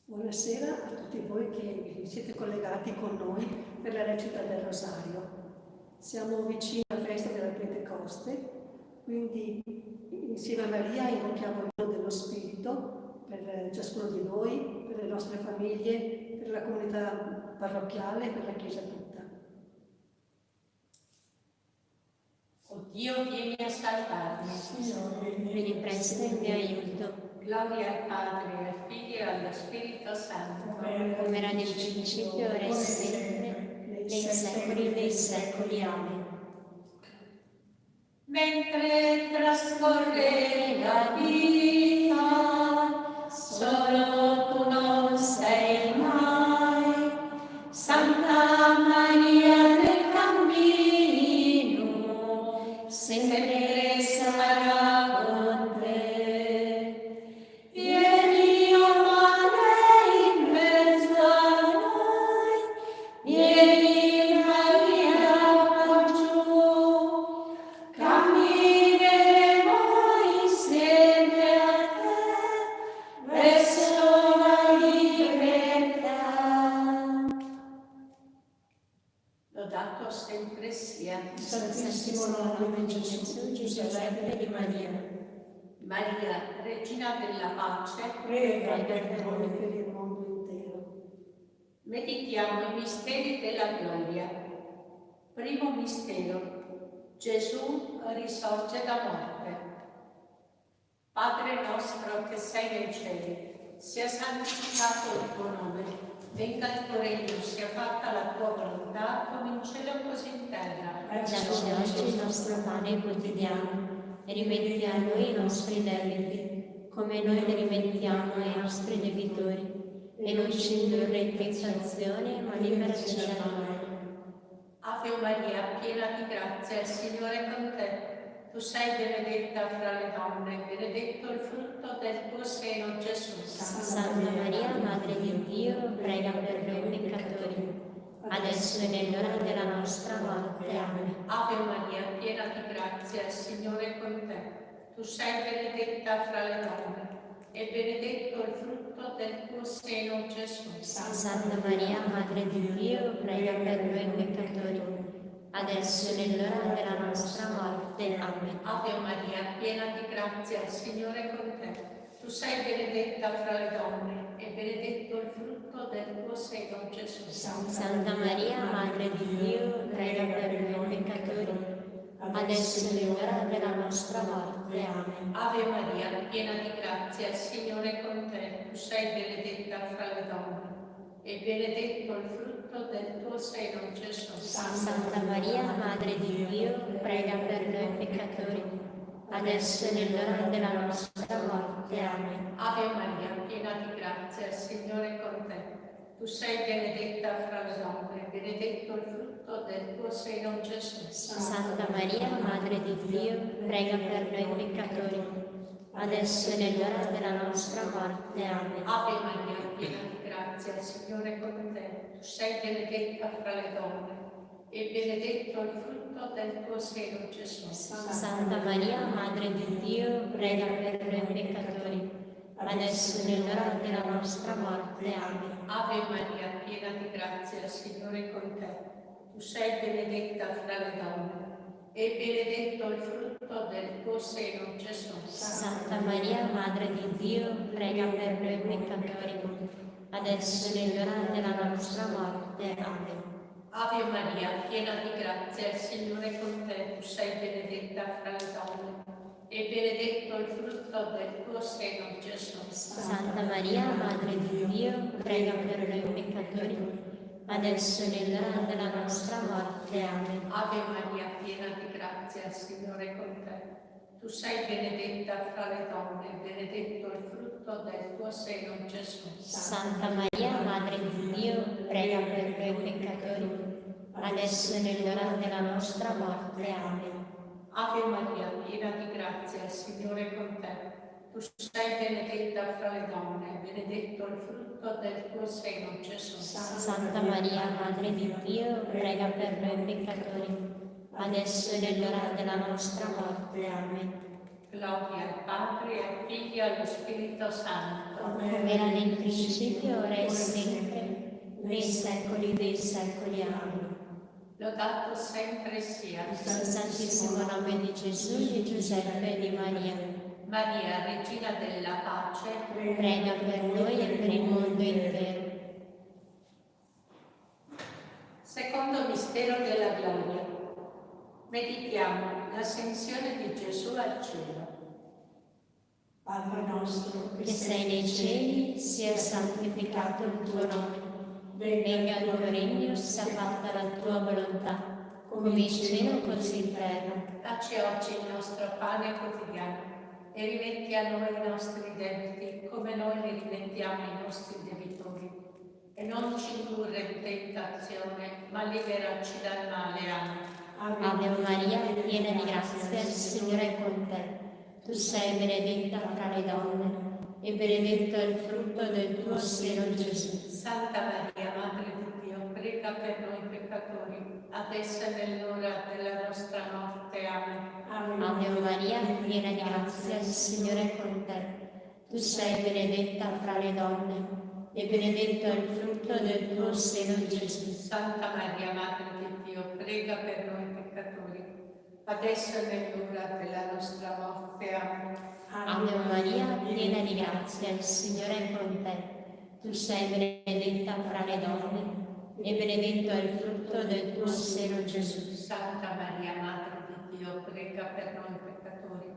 Buonasera a tutti voi che siete collegati con noi per la recita del Rosario. Siamo vicini alla festa della Pentecoste, quindi insieme a Maria invochiamo il dono dello Spirito per ciascuno di noi, per le nostre famiglie, per la comunità parrocchiale e per la Chiesa tutta. O Dio, vieni a salvarmi. Signore, vieni presto in mio aiuto. Gloria al Padre, al Figlio e allo Spirito Santo. Come era nel principio, ora e sempre, nei secoli dei secoli. Amen. Mentre trascorre la vita, solo tu non sei mai, Santa Maria del cammino, sempre sarà con te. Vieni, o Madre, in mezzo a noi, vieni Maria qua giù, cammineremo insieme a te verso la libertà. Lodato sempre sia Santissimo nome di Gesù, Giuseppe e di Maria. Maria, Regina della Pace, Prega per noi per il mondo intero. meditiamo i misteri della gloria. Primo mistero. Gesù risorge da morte. Padre nostro che sei nei cieli, sia santificato il tuo nome, venga il tuo regno, sia fatta la tua volontà, come in cielo così in terra. Dacci oggi il nostro pane quotidiano e rimetti a noi i nostri debiti, come noi li rimettiamo ai nostri debitori, e non ci indurre in tentazione, ma liberaci dal male. Ave Maria, piena di grazia, il Signore è con te. Tu sei benedetta fra le donne, benedetto il frutto del tuo seno, Gesù. Santa Maria, Madre di Dio, prega per noi peccatori, adesso e nell'ora della nostra morte. Amen. Ave Maria, piena di grazia, il Signore è con te. Tu sei benedetta fra le donne, e benedetto il frutto del tuo seno, Gesù. Santa Maria, Madre di Dio, prega per noi peccatori, adesso e nell'ora della nostra morte. Amen. Ave Maria, piena di grazia, il Signore è con te. Tu sei benedetta fra le donne, e benedetto il frutto del tuo seno, Gesù. Santa Maria, Madre di Dio, prega per noi peccatori, adesso e nell'ora della nostra morte. Amen. Ave Maria, piena di grazia, il Signore è con te. Tu sei benedetta fra le donne, e benedetto il frutto del tuo seno, Gesù. Santa Maria, Madre di Dio, prega per noi peccatori, adesso e nell'ora della nostra morte. Amen. Ave Maria, piena di grazia, il Signore è con te. Tu sei benedetta fra le donne, benedetto il frutto del tuo seno, Gesù. Santa Maria, Madre di Dio, prega per noi peccatori, adesso e nell'ora della nostra morte. Amen. Ave Maria, piena di grazia, il Signore è con te. Tu sei benedetta fra le donne, e benedetto il frutto del tuo seno, Gesù. Santa Maria, Madre di Dio, prega per noi peccatori, adesso e nell'ora della nostra morte. Amen. Ave Maria, piena di grazia, il Signore è con te. Tu sei benedetta fra le donne, e benedetto il frutto del tuo seno, Gesù. Santa Maria, Madre di Dio, prega per noi peccatori, adesso e nell'ora della nostra morte. Amen. Ave Maria, piena di grazia, il Signore è con te. Tu sei benedetta fra le donne, e benedetto il frutto del tuo seno, Gesù. Santa Maria, Madre di Dio, prega per noi peccatori, adesso e nell'ora della nostra morte. Amen. Ave Maria, piena di grazia, il Signore è con te. Tu sei benedetta fra le donne, benedetto il frutto del tuo seno, Gesù. Santa Maria, Madre di Dio, prega per noi peccatori, adesso e nell'ora della nostra morte. Amen. Ave Maria, piena di grazia, il Signore è con te. Tu sei benedetta fra le donne, benedetto il frutto del tuo seno, Gesù. Santa Maria, Madre di Dio, prega per noi peccatori, adesso e nell'ora della nostra morte. Amen. Gloria al Padre, al Figlio e allo Spirito Santo. come era nel principio, ora e sempre, nei secoli dei secoli. Amen. Lodato sempre sia Il santissimo nome di Gesù, di Giuseppe e di Maria. Maria, Regina della Pace, Prega per noi e per il mondo intero. Secondo mistero della gloria. Meditiamo l'ascensione di Gesù al cielo. Padre nostro, Che sei nei cieli, sia santificato il tuo nome. Venga il tuo regno, sia fatta la tua volontà, come in cielo così in terra. Dacci oggi il nostro pane quotidiano e rimetti a noi i nostri debiti, come noi li rimettiamo ai nostri debitori. E non ci indurre in tentazione, ma liberaci dal male. Amen. Ave Maria, piena di grazia, il Signore è con te. Tu sei benedetta fra le donne, e benedetto è il frutto del tuo seno, Gesù. Santa Maria, Madre di Dio, prega per noi peccatori, adesso e nell'ora della nostra morte. Amen. Ave Maria, piena di grazia, il Signore è con te. Tu sei benedetta fra le donne, e benedetto è il frutto del tuo seno, Gesù. Santa Maria, Madre di Dio, prega per noi peccatori, adesso e nell'ora della nostra morte. Amen. Ave Maria, piena di grazia, il Signore è con te. Tu sei benedetta fra le donne, e benedetto è il frutto del tuo seno, Gesù. Santa Maria, Madre di Dio, prega per noi peccatori,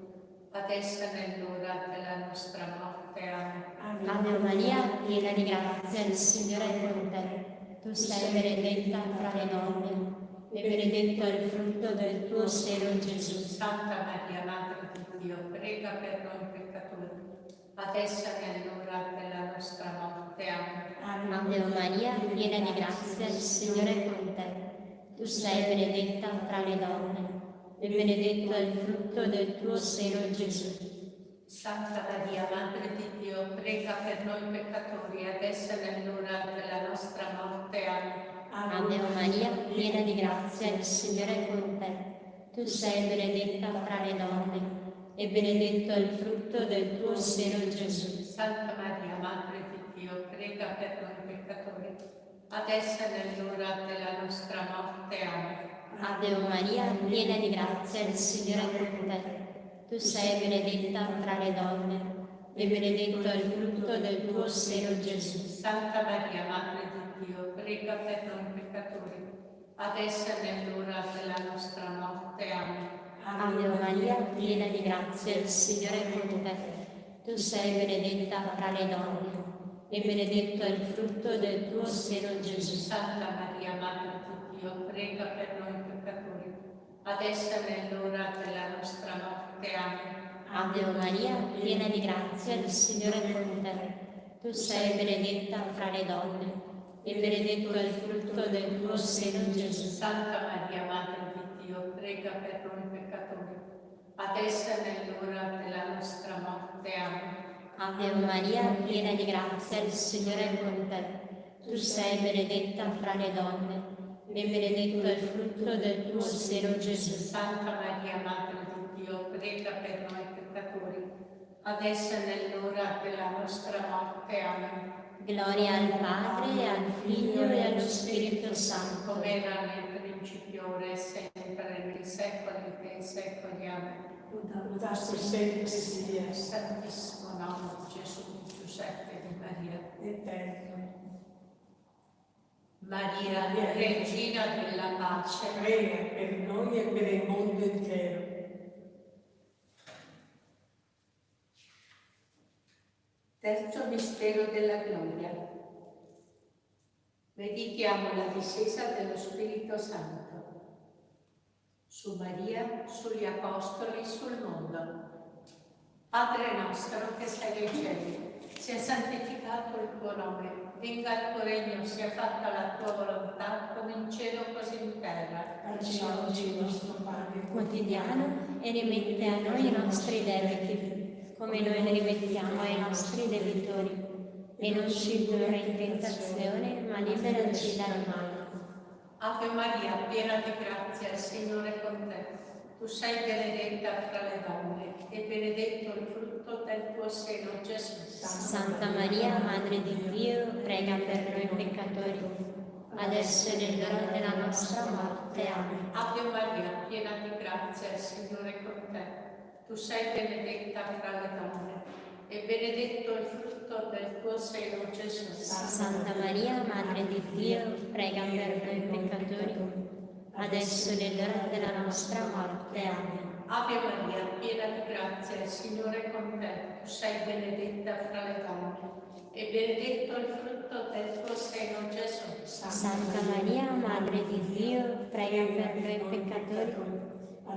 adesso e nell'ora della nostra morte. Amen. Ave Maria, piena di grazia, il Signore è con te. Tu sei benedetta fra le donne, e benedetto è il frutto del tuo seno, Gesù. Santa Maria, Madre di Dio, prega per noi peccatori, adesso e nell'ora della nostra morte. Amen. Ave Maria, piena di grazia, il Signore è con te. Tu sei benedetta fra le donne, e benedetto è il frutto del tuo seno, Gesù. Santa Maria, Madre di Dio, prega per noi peccatori, adesso e nell'ora della nostra morte. Amen. Ave Maria, piena di grazia, il Signore è con te. Tu sei benedetta fra le donne, e benedetto è il frutto del tuo seno, Gesù. Santa Maria, Madre di Dio, prega per noi peccatori, adesso e nell'ora della nostra morte. Amen. Ave Maria, piena di grazia, il Signore è con te. Tu sei benedetta fra le donne, e benedetto è il frutto del tuo seno, Gesù. Santa Maria, Madre di Dio, prega per noi peccatori, adesso e nell'ora della nostra morte. Amen. Ave Maria, piena di grazia, il Signore è con te. Tu sei benedetta fra le donne, e benedetto è il frutto del tuo seno, Gesù. Santa Maria, Madre di Dio, prega per noi peccatori, adesso e nell'ora della nostra morte. Amen. Ave Maria, piena di grazia, il Signore è con te. Tu sei benedetta fra le donne, e benedetto è il frutto del tuo seno, Gesù. Santa Maria, Madre di Dio, prega per noi peccatori, adesso e nell'ora della nostra morte. Amen. Ave Maria, piena di grazia, il Signore è con te. Tu sei benedetta fra le donne, e benedetto è il frutto del tuo seno, Gesù. Santa Maria, Madre di Dio, prega per noi peccatori, adesso e nell'ora della nostra morte. Amen. Gloria al Padre, al Figlio e allo Spirito Santo. Come era nel principio, ora e sempre, nei secoli dei secoli. Amen. lodato sempre sia, Santissimo nome di Gesù, di Giuseppe e di Maria. eterno. Maria, Regina della Pace, Prega per noi e per il mondo intero. terzo mistero della gloria. Meditiamo la discesa dello Spirito Santo su Maria, sugli Apostoli, sul mondo. Padre nostro che sei nei cieli, sia santificato il tuo nome, venga il tuo regno, sia fatta la tua volontà, come in cielo così in terra. Dacci oggi il nostro pane Quotidiano, e rimetti a noi i nostri debiti, come noi ne rimettiamo ai nostri debitori. E non ci indurre in tentazione, ma liberaci dal male. Ave Maria, piena di grazia, il Signore è con te. tu sei benedetta fra le donne e benedetto il frutto del tuo seno, Gesù. Santa Maria, Madre di Dio, prega per noi peccatori, adesso e nell'ora della nostra morte. Amen. Ave Maria, piena di grazia, il Signore è con te. Tu sei benedetta fra le donne e benedetto il frutto del tuo seno, Gesù. Santa Maria, Madre di Dio, prega per noi peccatori, adesso e nell'ora della nostra morte. Amen. Ave Maria, piena di grazia, il Signore è con te. Tu sei benedetta fra le donne e benedetto il frutto del tuo seno, Gesù. Santa Maria, Madre di Dio, prega per noi peccatori,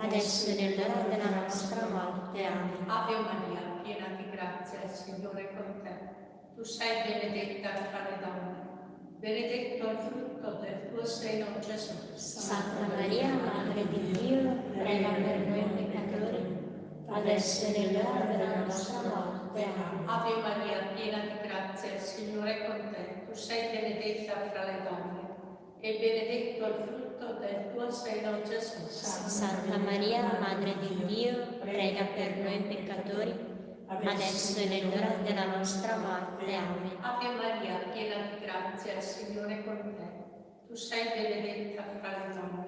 adesso e nell'ora della nostra morte. Amen. Ave Maria, piena di grazia, il Signore è con te. Tu sei benedetta fra le donne, benedetto il frutto del tuo seno, Gesù. Santa Maria, Madre di Dio, prega per noi peccatori, adesso e nell'ora della nostra morte. Amen. Ave Maria, piena di grazia, il Signore è con te. Tu sei benedetta fra le donne e benedetto il frutto del tuo seno, Gesù. Santa Maria, Madre di Dio, prega per noi peccatori, adesso e nell'ora della nostra morte. Amen. Ave Maria, piena di grazia, il Signore è con te. Tu sei benedetta fra le donne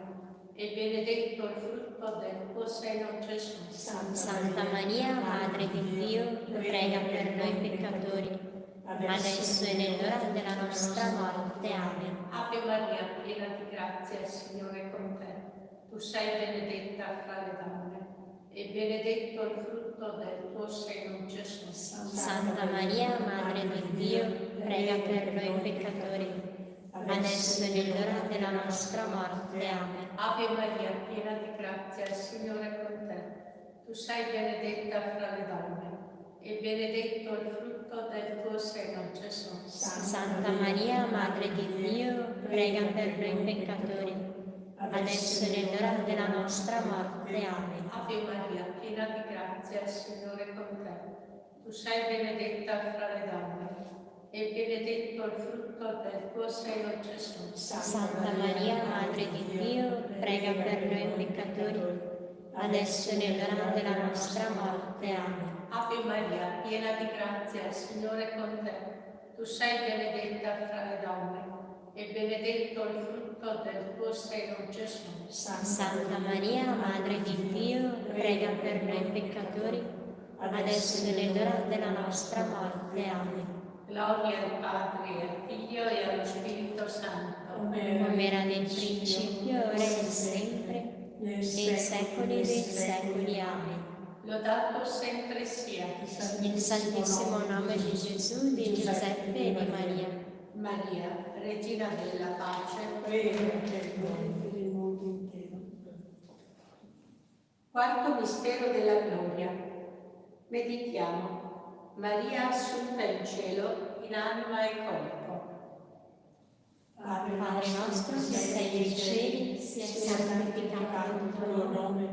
e benedetto il frutto del tuo seno, Gesù. Santa Maria, Madre di Dio, prega per noi peccatori, adesso e nell'ora della nostra morte. Amen. Ave Maria, piena di grazia, il Signore è con te. Tu sei benedetta fra le donne e benedetto il frutto del tuo seno, Gesù. Santa Maria, Madre di Dio, prega per noi peccatori, adesso e nell'ora della nostra morte. Amen. Ave Maria, piena di grazia, il Signore è con te. Tu sei benedetta fra le donne e benedetto il frutto del tuo seno, Gesù. Santa Maria, Madre di Dio, prega per noi peccatori, adesso e nell'ora della nostra morte. Amen. Ave Maria, piena di grazia, il Signore è con te. Tu sei benedetta fra le donne e benedetto il frutto del tuo seno, Gesù. Santa Maria, Madre di Dio, prega per noi peccatori, adesso e nell'ora della nostra morte. Amen. Ave Maria, piena di grazia, il Signore è con te. Tu sei benedetta fra le donne e benedetto il frutto del tuo seno, Gesù. Santa Maria, Madre di Dio, prega per noi peccatori, adesso e nell'ora della nostra morte. Amen. Gloria al Padre, al Figlio e allo Spirito Santo. Come era nel principio, ora e sempre, nei secoli dei secoli. Amen. Lodato sempre sia Nel santissimo nome di Gesù, di Giuseppe e di Maria. Maria, Regina della Pace, Prega per noi per il mondo intero. Quarto mistero della gloria. Meditiamo. Maria assunta in cielo in anima e corpo. Padre nostro che sei nei cieli, sia santificato il tuo nome,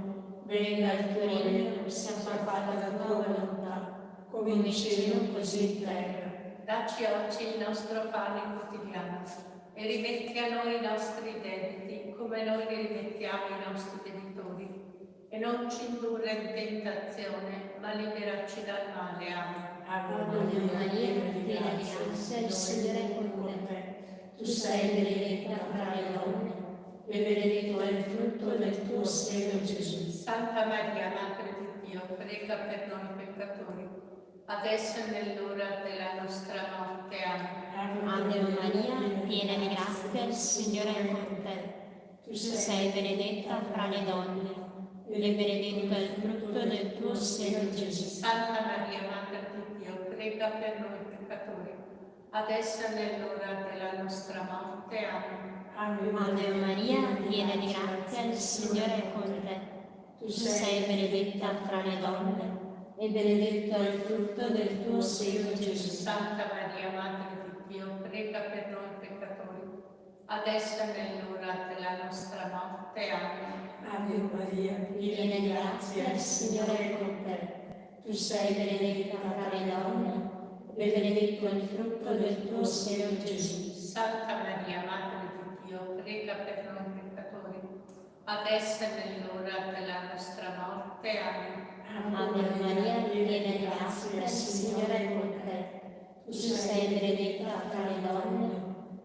venga il tuo regno, sia fatta la tua volontà, come in cielo così in terra. Dacci oggi il nostro pane quotidiano e rimetti a noi i nostri debiti come noi li rimettiamo ai nostri debitori. E non ci indurre in tentazione, ma liberarci dal male. Amen. Ave Maria, piena di grazia, il Signore è con te. Tu sei benedetta fra le donne e benedetto è il frutto del tuo seno, Gesù. Santa Maria, Madre di Dio, prega per noi peccatori, adesso e nell'ora della nostra morte. Amen. Ave Maria, piena di grazia, il Signore è con te. Tu sei benedetta fra le donne e benedetto è il frutto del tuo seno, Gesù. Santa Maria, Madre di Dio, prega per noi peccatori, adesso e nell'ora della nostra morte. Amen. Ave Maria, piena di grazia, il Signore è con te. Tu sei benedetta fra le donne e benedetto è il frutto del tuo seno, Gesù. Santa Maria, Madre di Dio, prega per noi peccatori, adesso e nell'ora della nostra morte. Amen. Ave Maria, Piena di grazia, il Signore è con te. Tu sei benedetta fra le donne e benedetto è il frutto del tuo seno, Gesù. Santa Maria, Madre di Dio, prega per noi peccatori, adesso è nell'ora della nostra morte. Amen. Ave Maria, piena di grazia, il Signore è con te. Tu sei benedetta fra le donne,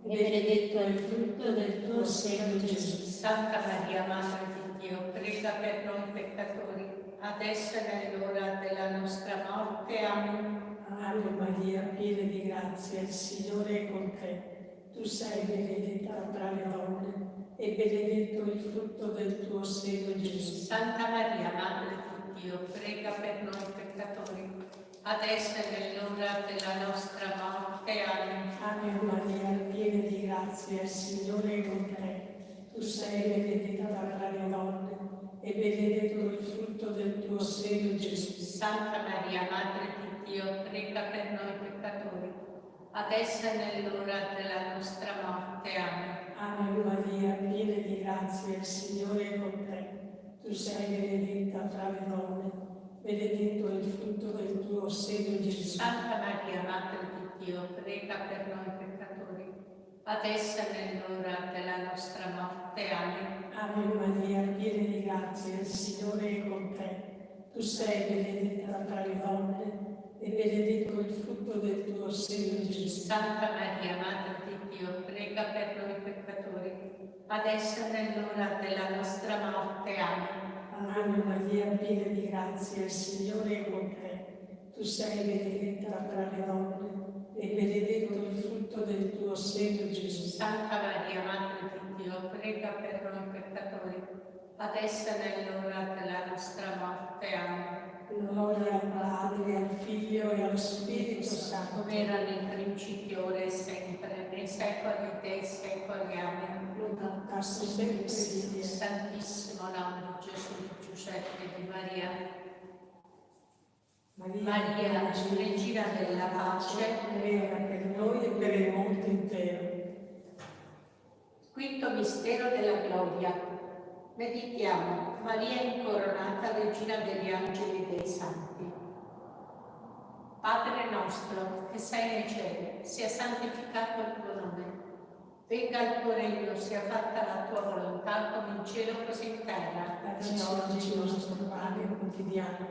e benedetto è il frutto del tuo seno, Gesù. Santa Maria, Madre di Dio, prega per noi peccatori, adesso è nell'ora della nostra morte. Amen. Ave Maria, piena di grazia, il Signore è con te. Tu sei benedetta fra le donne, e benedetto il frutto del tuo seno, Gesù. Santa Maria, Madre di Dio, prega per noi peccatori, adesso è nell'ora della nostra morte. Amen. Ave Maria, piena di grazia, il Signore è con te. Tu sei benedetta fra le donne, e benedetto il frutto del tuo seno, Gesù. Santa Maria, Madre di Dio, prega per noi peccatori, adesso è nell'ora della nostra morte. Amen. Ave Maria, piena di grazia, il Signore è con te. Tu sei benedetta fra le donne, benedetto il frutto del tuo seno, Gesù. Santa Maria, Madre di Dio, prega per noi peccatori, adesso è nell'ora della nostra morte. Amen. Ave Maria, piena di grazia, il Signore è con te. Tu sei benedetta fra le donne, e benedetto il frutto del tuo seno, Gesù. Santa Maria, Madre di Dio, prega per noi peccatori, adesso è nell'ora della nostra morte. Amen. Ave Maria, piena di grazia, il Signore è con te. Tu sei benedetta fra le donne, e benedetto il frutto del tuo seno, Gesù. Santa Maria, Madre di Dio, prega per noi peccatori, adesso è nell'ora della nostra morte. Amen. Gloria al Padre, al Figlio e allo Spirito Santo. Come era nel principio, ora e sempre, nei secoli dei secoli. Amen. Lodato sempre sia. Santissimo nome di Gesù, di Giuseppe e di Maria. Maria, Regina della pace, prega per noi e per il mondo intero. Quinto mistero della gloria. Meditiamo Maria incoronata, Regina degli angeli e dei santi. Padre nostro, che sei nei cieli, sia santificato il tuo nome. Venga il tuo regno, sia fatta la tua volontà, come in cielo così in terra. Dacci oggi il nostro pane quotidiano,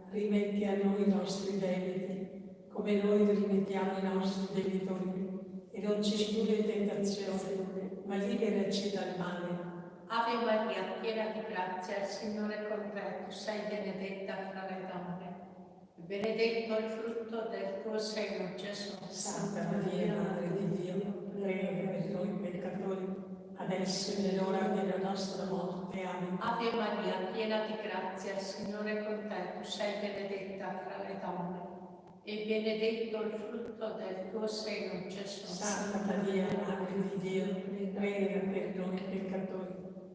rimetti a noi i nostri debiti, come noi rimettiamo i nostri debitori, e non ci indurre in tentazione, ma liberaci dal male. Ave Maria, piena di grazia, il Signore è con te, tu sei benedetta fra le donne, e benedetto il frutto del tuo seno, Gesù. Santa Maria, Madre di Dio, prega per noi peccatori, adesso e nell'ora della nostra morte. Amen. Ave Maria, piena di grazia, il Signore è con te, tu sei benedetta fra le donne, e benedetto il frutto del tuo seno, Gesù. Santa Maria, Madre di Dio, prega per noi peccatori,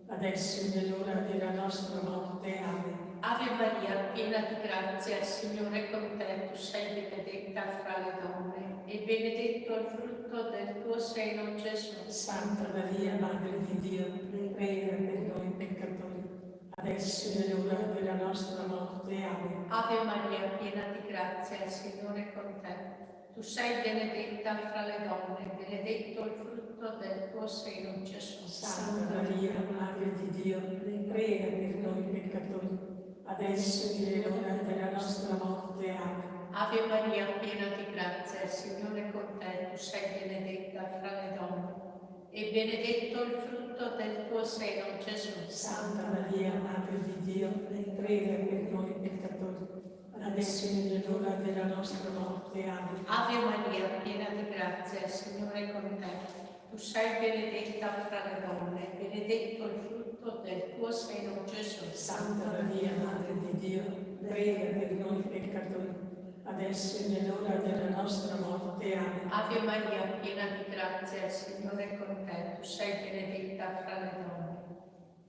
adesso e nell'ora della nostra morte. Amen. Ave Maria, piena di grazia, il Signore è con te, tu sei benedetta fra le donne, e benedetto il frutto del tuo seno, Gesù. Santa Maria, Madre di Dio, prega per noi peccatori, adesso e nell'ora della nostra morte. Amen. Ave Maria, piena di grazia, il Signore è con te, tu sei benedetta fra le donne, benedetto il frutto del tuo seno, Gesù. Santa Maria, Madre di Dio, prega per noi peccatori, adesso e nell'ora della nostra morte. Amen. Ave Maria, piena di grazia, il Signore è con te, tu sei benedetta fra le donne, e benedetto il frutto del tuo seno, Gesù. Santa Maria, Madre di Dio, prega per noi peccatori, adesso e nell'ora della nostra morte. Amen. Ave Maria, piena di grazia, il Signore è con te, tu sei benedetta fra le donne, benedetto il frutto del tuo seno, Gesù. Santa Maria, Madre di Dio, prega per noi peccatori, adesso e nell'ora della nostra morte. Amen. Ave Maria, piena di grazia, il Signore è con te, tu sei benedetta fra le donne,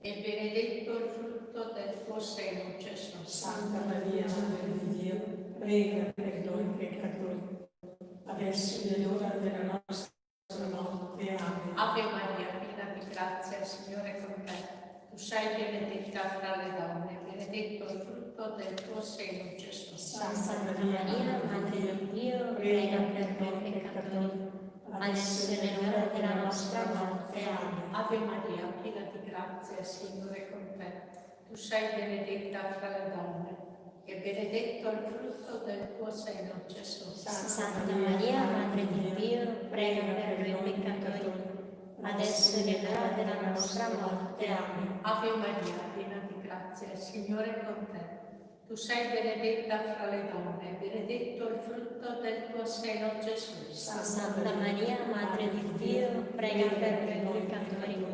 e benedetto il frutto del tuo seno, Gesù. Santa Maria, Madre di Dio, prega per noi peccatori, adesso e nell'ora della nostra morte. Amen. Ave Maria, piena di grazia, il Signore è con te, tu sei benedetta fra le donne, benedetto il frutto del tuo seno, Gesù. Santa Maria, Madre di Dio, prega per noi peccatori, adesso è l'ora della nostra morte. Amen. Ave Maria, piena di grazia, il Signore è con te. Tu sei benedetta fra le donne, e benedetto il frutto del tuo seno, Gesù. Santa Maria, Madre di Dio, prega per noi peccatori, adesso è l'ora della nostra morte. Amen. Ave Maria, piena di grazia, il Signore è con te. Tu sei benedetta fra le donne, e benedetto il frutto del tuo seno, Gesù. Santa Maria, Madre di Dio, prega per noi peccatori,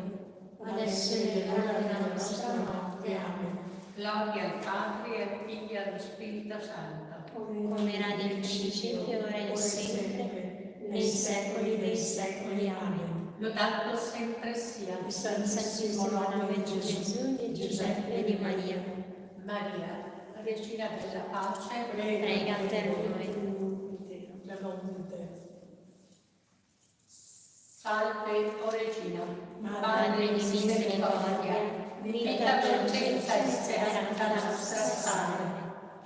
adesso è l'ora della nostra morte. Amen. Gloria al Padre, e al Figlio e allo Spirito Santo. Come era nel principio, ora e sempre, nei secoli dei secoli. Amen. Lodato sempre sia Il Santissimo nome di Gesù, di Giuseppe e di Maria, Maria, Regina della pace, prega per noi. La volontà. salve, o Regina, Madre di misericordia, vita, dolcezza e speranza nostra, salve.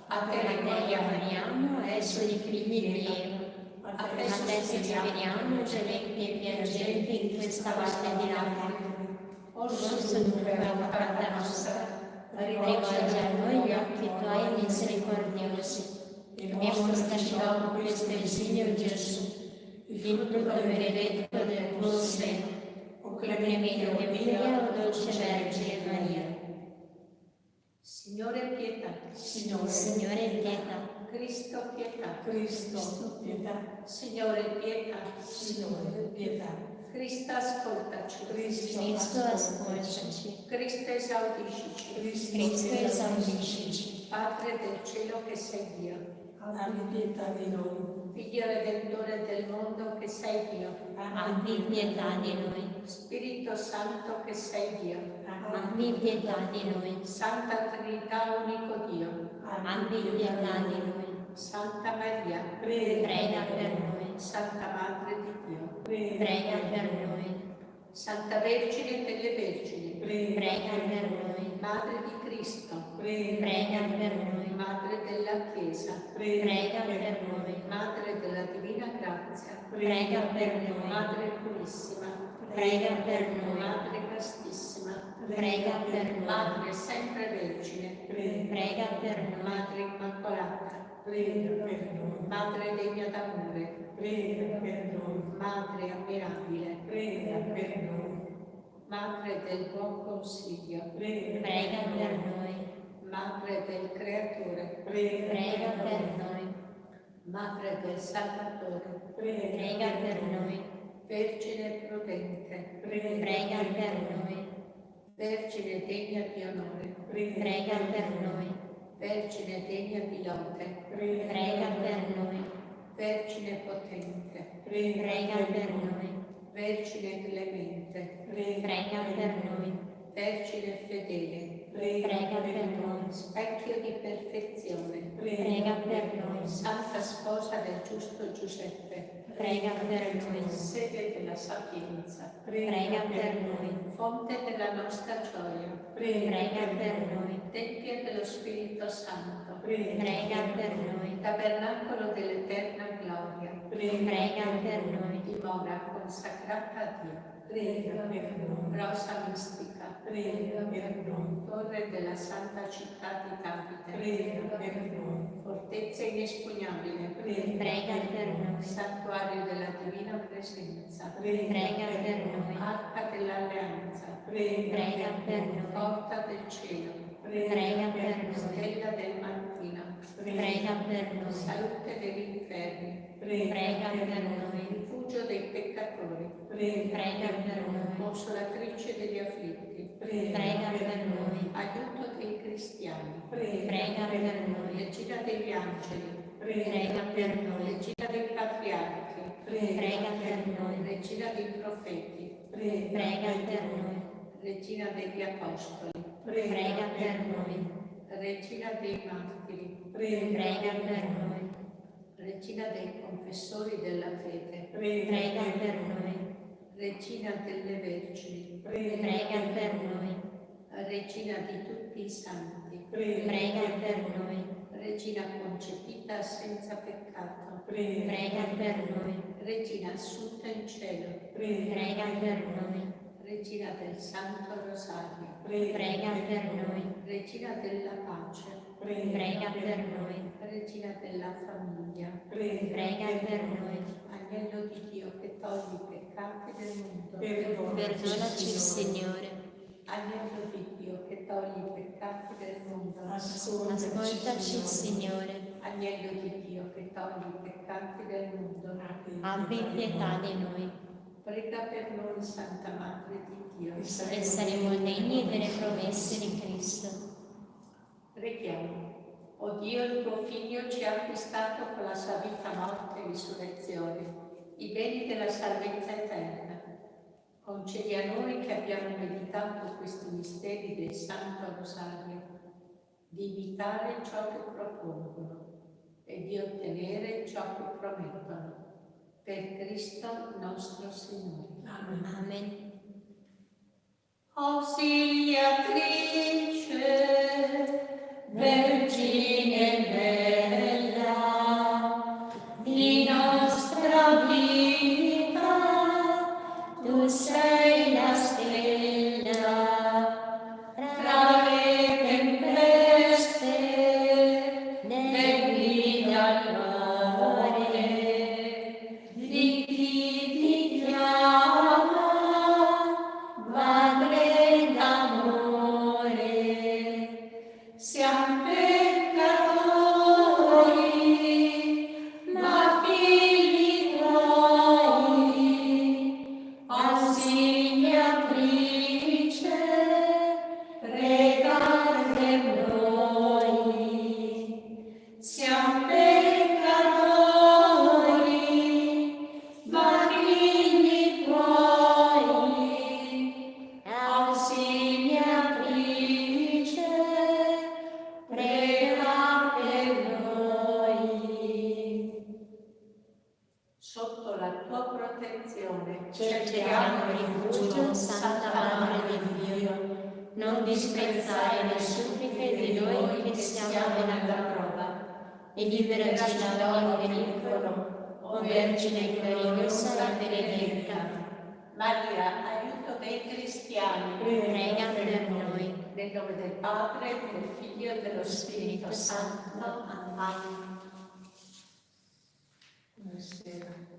a te A te ricordiamo, chiamariamo, esso di figli di Eva. a A te te sospiriamo, sospiriamo, gementi e piangenti in questa valle di lacrime. orso dunque avvocata nostra, Rivolgi a noi gli occhi tuoi misericordiosi e mostraci dopo questo esilio Gesù, il frutto benedetto del tuo seno, o clemente Emilia, o dolce Vergine Maria. Signore pietà, Signore, pietà. Cristo pietà, Cristo, pietà. Signore pietà, Signore, pietà. Cristo ascoltaci, Cristo, ascoltaci. Cristo esaudiscici, Cristo, esaudiscici. Padre del cielo che sei Dio, Abbi pietà di noi. Figlio Redentore del mondo che sei Dio, Abbi pietà di noi. Spirito Santo che sei Dio, Abbi pietà di noi. Santa Trinità unico Dio, Abbi pietà di noi. Santa Maria, Prega per noi. Santa Madre di Dio, Prega per noi. Santa Vergine delle Vergini, Prega per noi. Madre di Cristo, Prega per noi. Madre della Chiesa, Prega per noi. Madre della Divina Grazia, Prega per noi. Madre purissima, Prega per noi. Madre castissima, Prega per noi. Madre sempre Vergine, Prega per noi. Madre immacolata, Prega per noi. Madre degna d'amore, Prega per noi. Madre ammirabile, Prega per noi. Madre del buon consiglio, Prega per noi. Madre del Creatore, Prega per noi. Madre del Salvatore, Prega per noi. Vergine prudente, Prega per noi. Vergine degna di onore, Prega per noi. Vergine degna di lode, Prega per noi. Vergine potente, Prega per noi. Vergine clemente, Prega per noi. Vergine fedele, Prega per noi. specchio di perfezione, Prega per noi. Santa sposa del giusto Giuseppe, Prega per noi. sede della sapienza, Prega per noi. fonte della nostra gioia, Prega per noi. tempio dello Spirito Santo, Prega per noi. tabernacolo dell'eterna gloria, Prega per noi. dimora consacrata a Dio, Prega per noi. rosa mistica, Prega per noi. torre della santa città di Davide, Prega per noi. fortezza inespugnabile, Prega per noi. santuario della divina presenza, Prega per noi. arca dell'alleanza, Prega per noi. porta del cielo, Prega per noi. stella del mattino, Prega per noi. salute degli infermi, Prega per noi. rifugio dei peccatori, Prega per noi. consolatrice degli afflitti, Prega per noi. aiuto dei cristiani, Prega per noi. regina degli angeli, Prega per noi. regina dei patriarchi, Prega per noi. regina dei profeti, Prega per noi. regina degli apostoli, Prega per noi. regina dei martiri, Prega per noi. regina dei confessori della fede, Prega per noi. regina delle vergini, Prega per noi. regina di tutti i santi, Prega per noi. regina concepita senza peccato, Prega per noi. Regina assunta in cielo, prega per noi. Regina del Santo Rosario, Prega per noi. Regina della pace, Prega per noi. Regina della famiglia, Prega per noi. Agnello di Dio che togli i peccati del mondo, Perdonaci, Signore. Agnello di Dio che togli i peccati del mondo, Ascoltaci, Signore. Agnello di Dio che togli i peccati del mondo, Abbi pietà di noi. prega per noi Santa Madre di Dio. E saremo degni delle promesse di Cristo. Preghiamo. O Dio, il tuo Figlio ci ha acquistato con la sua vita, morte e risurrezione, i beni della salvezza eterna. Concedi a noi che abbiamo meditato questi misteri del Santo Rosario, di imitare ciò che propongono e di ottenere ciò che promettono. Per Cristo nostro Signore. Amen. Ausiliatrice, Vergine bella, di nostra vita, tu sei la stella, tra le tempeste, ne guida il mare, di chi ti chiama, Madre d'amore. Siamo peccatori, ma figli tuoi, ausiliatrice, prega per noi. Siamo peccatori, ma figli tuoi, ausiliatrice, prega per noi. Sotto la tua protezione Cerchiamo rifugio, Santa Madre di Dio. Non disprezzare le suppliche di noi che siamo nella prova. E liberaci da ogni pericolo, o Vergine gloriosa e benedetta. Maria, aiuto dei cristiani. Prega per noi. Nel nome del Padre, del Figlio e dello Spirito Santo. Amen. Buonasera.